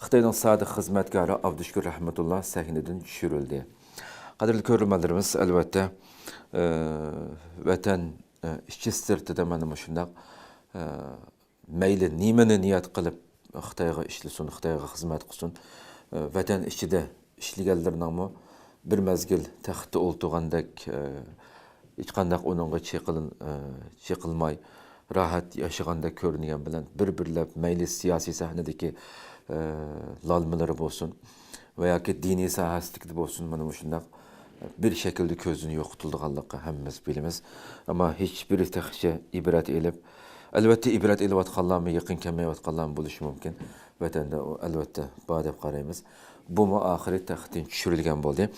Xitayning sadiq xizmatkari Abduşkur Rahmetullah sahneden düşürüldü. Qadrli ko'rganlarimiz, albatta vatan ishchi sirtida mana shundaq mayli nimani niyat qilib Xitoyga ishlasin, Xitoyga xizmat qilsin, vatan ichida ishlaganlarning bir mezgil taxtda o'ltirgandek hech qanday uningga cheqilmay rahat yashagandek ko'ringan bilan bir-birlab mayli siyosiy sahnadagi lalmaları bo'lsin va yoki diniy sohasidagi bo'lsin, mana shundaq bir şekilde közünü yo'qotilganligi hammamiz bilamiz. Ama hiçbir textçe ibret elib, elbette ibret elib atqanlarmi, yaqin kelmayotganlarmi bo'lishi mumkin. Vatanda albatta bor deb qaraymiz. Bu mu ahiri taxtdan tushirilgan bo'ldi.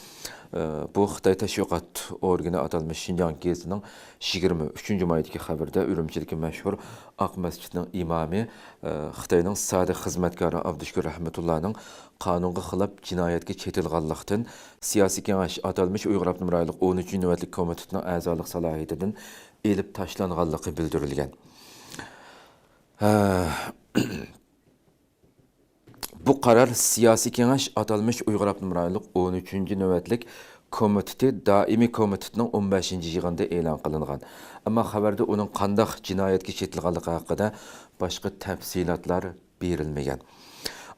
Bu Xitoy tashviqot organi atalmış Xinjiang gezitining 23-maydagi xabarda Urumchidagi mashhur Aq masjidning imami Xitoyning sadiq xizmatkari Abduşkur Rahmetullahning qonunga xilaf jinoyatga chetilganlikdan siyosiy kengash atalmış Uyg'ur Abnum rayonlik 13-navbatlik komitetining a'zolik salohiyatidan elib tashlanganligi bildirilgan. Bu karar siyasi kengaş atalmış Uyg'ur Abnum rayonlik 13-navbatlik komiteti daimi komitetinin 15. yig'inida e'lon qilingan. Ammo xabarda uning qanday jinoyatga chetilganligi haqida boshqa tafsilotlar berilmagan.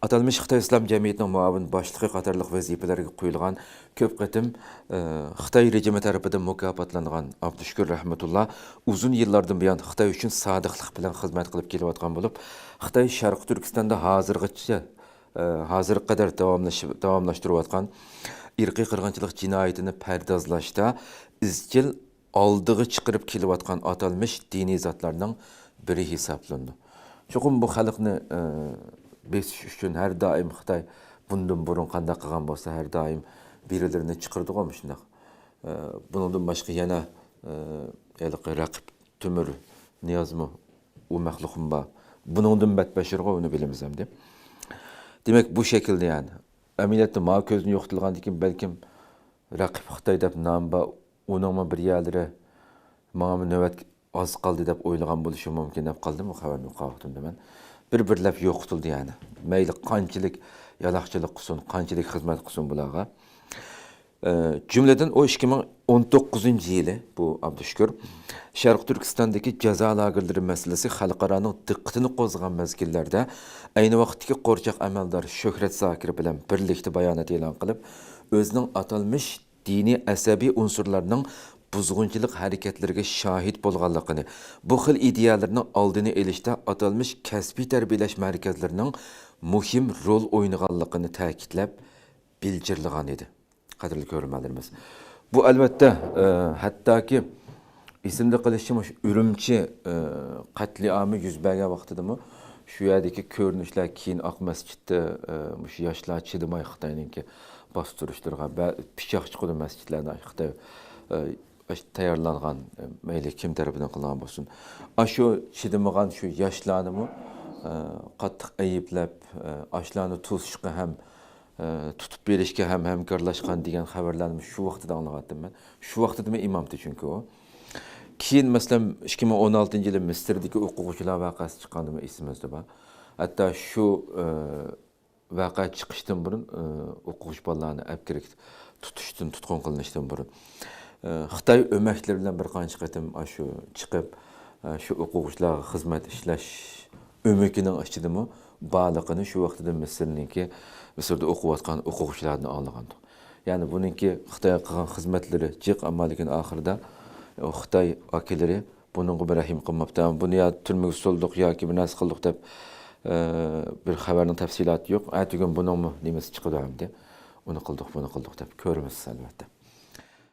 Atalmış Xitoy İslam Cemiyeti'nin muavin başlığı qatorliq vazifalarga qo'yilgan ko'p qatim Xitoy rejimi tarafidan mukofotlangan Abduşkur Rahmetullah uzun yillardan buyon Xitoy uchun sodiqlik bilan xizmat qilib kelayotgan bo'lib, Xitoy Sharq Turkistonda hozirga qadar davomlashtirayotgan irqiy qirg'inchilik jinoyatini pardozlashda izchil oldiga chiqarib kelayotgan atalmış diniy zotlarning biri hisoblanadi. Cho'qim bu xalqni besish uchun har doim Xitoy bundan burun qanday qilgan bo'lsa, har doim birilerini chiqirdi-ku shundaq. Bundan boshqa yana raqib Timur Niyozmi u maxluqim bor. Bundan batbashirga uni bilamiz ham deb. Demek bu şekilde yani. Ameliyatda ma közünü yo'qotilgandan keyin balkim raqib Xitoy deb nom bor, uning bir yerlari menga navbat oz qoldi deb o'ylagan bo'lishi mumkin deb qoldim bu xabarni o'qib men. Bir-birlab yo'qotildi yani. Mayli qanchalik yaloqchilik qilsin, qanchalik xizmat qilsin bularga. Cümleden o 2019 yılı bu Abduşkur Şarkı Türkistan'daki ceza lagerleri meselesi xalqaranın diqqatini qo'zg'agan mezgillerde aynı vaqtdagi qo'rchoq amaldor Shuhrat Zokir bilan birlikte bayonot e'lon qilib, o'zining atalmış dini asabiy unsurlarning buzg'unchilik harakatlariga shahid bo'lganligini, bu xil ideyalarning oldini olishda atalmış kasbiy tarbiyalash markazlarining muhim rol o'ynaganligini ta'kidlab bildirgan edi. Qadrli ko'rganlarimiz. Bu albatta hattoki isimli qilishimiz Urumchi qatliamı yuz bergan vaqtidami shu yerdagi ko'rinishlar keyin Aq masjidda shu yoshlar chidamay Xitoyningki bostirishtirgan va pichoq chiqdi masjidlardan Xitoy tayyorlangan mayli kim tarafidan qilingan bo'lsin. Shu chidamagan shu yoshlarni qattiq ayblab, ashlarni to'sishga ham tutup berishga ham hamkorlashgan degan xabarlarni shu vaqtida angladim men. Shu vaqtida men imomdi chunki u. Keyin masalan 2016-yili Misrdagi o'quvchilar voqeasi chiqqanimi esimizda bor. Hatto shu voqea chiqishdan burun o'quvchi bolalarni abkirik tutqun qilinishdan burun Xitoy o'maklari bilan bir qancha qatim shu chiqib shu o'quvchilarga xizmat ishlash o'makining ichidami baliqini shu vaqtida Misrda o'qiyotgan o'quvchilarni olgan. Yani buningki Xitoy qilgan xizmatlari jiq, ammo lekin oxirida Xitoy vakillari buningga bir rahim qilmabdi. Buni ya turmaga soldiq yoki bir narsa qildik deb bir xabarning tafsiloti yo'q. Aytgan buning nimasi chiqdi ham deb uni qildik deb ko'ramiz albatta.